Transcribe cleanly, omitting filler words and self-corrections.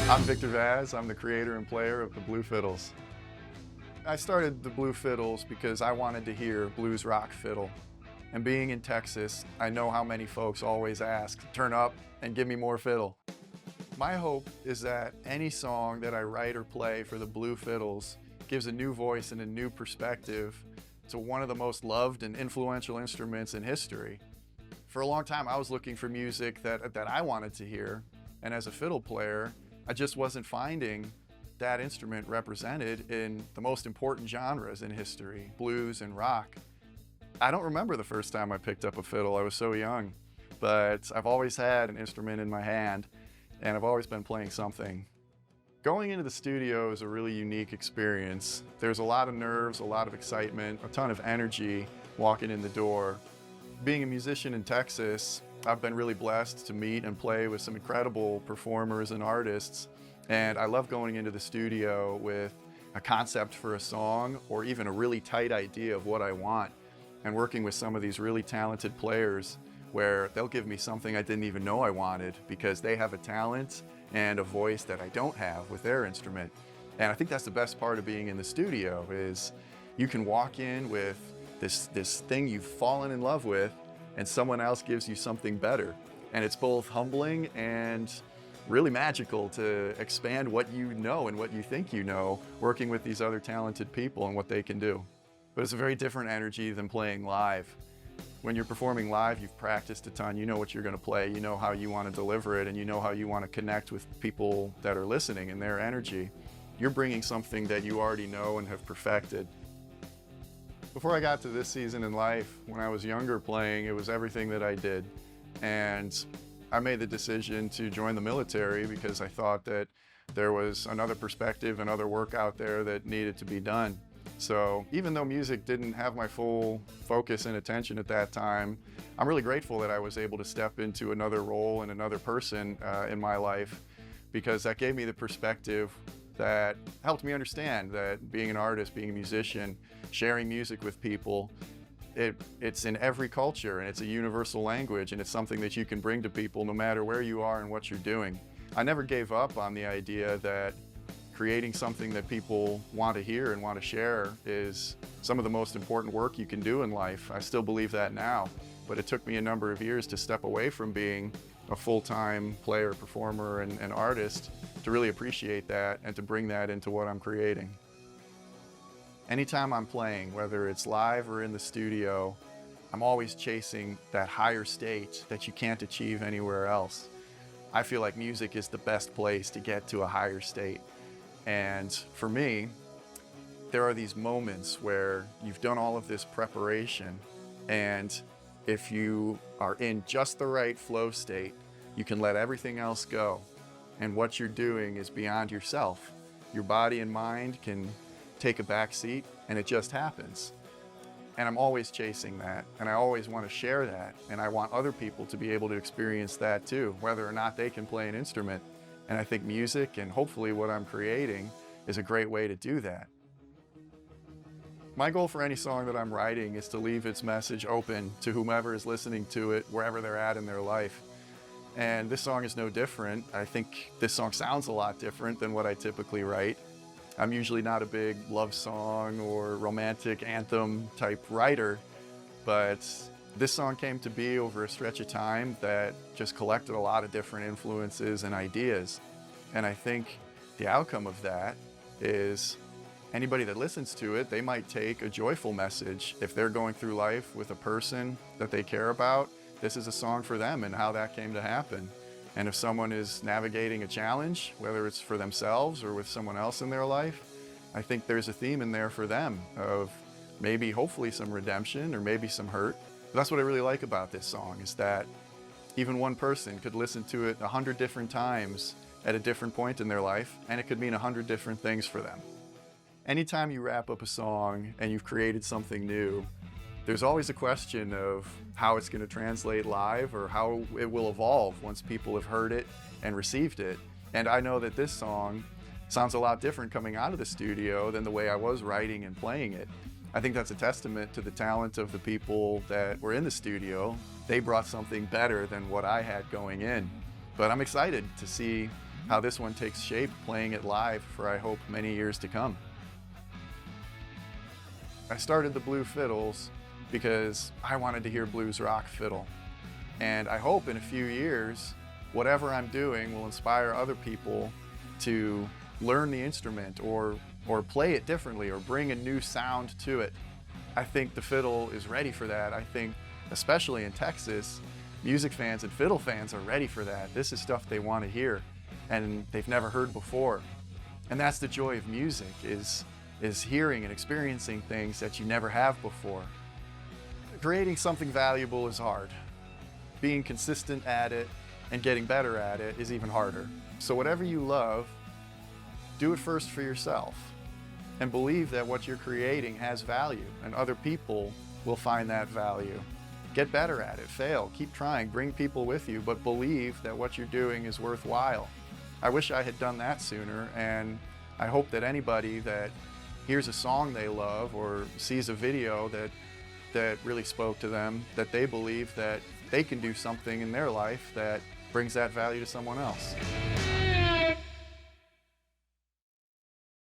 I'm Victor Vaz. I'm the creator and player of the Blue Fiddles. I started the Blue Fiddles because I wanted to hear blues rock fiddle. And being in Texas, I know how many folks always ask, turn up and give me more fiddle. My hope is that any song that I write or play for the Blue Fiddles gives a new voice and a new perspective to one of the most loved and influential instruments in history. For a long time, I was looking for music that I wanted to hear, and as a fiddle player, I just wasn't finding that instrument represented in the most important genres in history, blues and rock. I don't remember the first time I picked up a fiddle. I was so young, but I've always had an instrument in my hand, and I've always been playing something. Going into the studio is a really unique experience. There's a lot of nerves, a lot of excitement, a ton of energy walking in the door. Being a musician in Texas, I've been really blessed to meet and play with some incredible performers and artists, and I love going into the studio with a concept for a song or even a really tight idea of what I want, and working with some of these really talented players where they'll give me something I didn't even know I wanted because they have a talent and a voice that I don't have with their instrument. And I think that's the best part of being in the studio is you can walk in with this thing you've fallen in love with, and someone else gives you something better. And it's both humbling and really magical to expand what you know and what you think you know, working with these other talented people and what they can do. But it's a very different energy than playing live. When you're performing live, you've practiced a ton, you know what you're gonna play, you know how you wanna deliver it, and you know how you wanna connect with people that are listening and their energy. You're bringing something that you already know and have perfected. Before I got to this season in life, when I was younger playing, it was everything that I did. And I made the decision to join the military because I thought that there was another perspective, another work out there that needed to be done. So even though music didn't have my full focus and attention at that time, I'm really grateful that I was able to step into another role and another person in my life, because that gave me the perspective that helped me understand that being an artist, being a musician, sharing music with people, it's in every culture and it's a universal language, and it's something that you can bring to people no matter where you are and what you're doing. I never gave up on the idea that creating something that people want to hear and want to share is some of the most important work you can do in life. I still believe that now, but it took me a number of years to step away from being a full-time player, performer, and artist to really appreciate that and to bring that into what I'm creating. Anytime I'm playing, whether it's live or in the studio, I'm always chasing that higher state that you can't achieve anywhere else. I feel like music is the best place to get to a higher state. And for me, there are these moments where you've done all of this preparation, and if you are in just the right flow state, you can let everything else go. And what you're doing is beyond yourself. Your body and mind can take a back seat, and it just happens. And I'm always chasing that, and I always want to share that, and I want other people to be able to experience that too, whether or not they can play an instrument. And I think music, and hopefully what I'm creating, is a great way to do that. My goal for any song that I'm writing is to leave its message open to whomever is listening to it, wherever they're at in their life. And this song is no different. I think this song sounds a lot different than what I typically write. I'm usually not a big love song or romantic anthem type writer, but this song came to be over a stretch of time that just collected a lot of different influences and ideas. And I think the outcome of that is anybody that listens to it, they might take a joyful message. If they're going through life with a person that they care about, this is a song for them and how that came to happen. And if someone is navigating a challenge, whether it's for themselves or with someone else in their life, I think there's a theme in there for them of maybe hopefully some redemption or maybe some hurt. But that's what I really like about this song, is that even one person could listen to it 100 different times at a different point in their life, and it could mean 100 different things for them. Anytime you wrap up a song and you've created something new, there's always a question of how it's going to translate live or how it will evolve once people have heard it and received it. And I know that this song sounds a lot different coming out of the studio than the way I was writing and playing it. I think that's a testament to the talent of the people that were in the studio. They brought something better than what I had going in. But I'm excited to see how this one takes shape playing it live for, I hope, many years to come. I started the Blue Fiddles because I wanted to hear blues rock fiddle. And I hope in a few years, whatever I'm doing will inspire other people to learn the instrument or play it differently or bring a new sound to it. I think the fiddle is ready for that. I think, especially in Texas, music fans and fiddle fans are ready for that. This is stuff they want to hear and they've never heard before. And that's the joy of music, is hearing and experiencing things that you never have before. Creating something valuable is hard. Being consistent at it and getting better at it is even harder. So whatever you love, do it first for yourself and believe that what you're creating has value and other people will find that value. Get better at it, fail, keep trying, bring people with you, but believe that what you're doing is worthwhile. I wish I had done that sooner, and I hope that anybody that hears a song they love or sees a video that really spoke to them, that they believe that they can do something in their life that brings that value to someone else.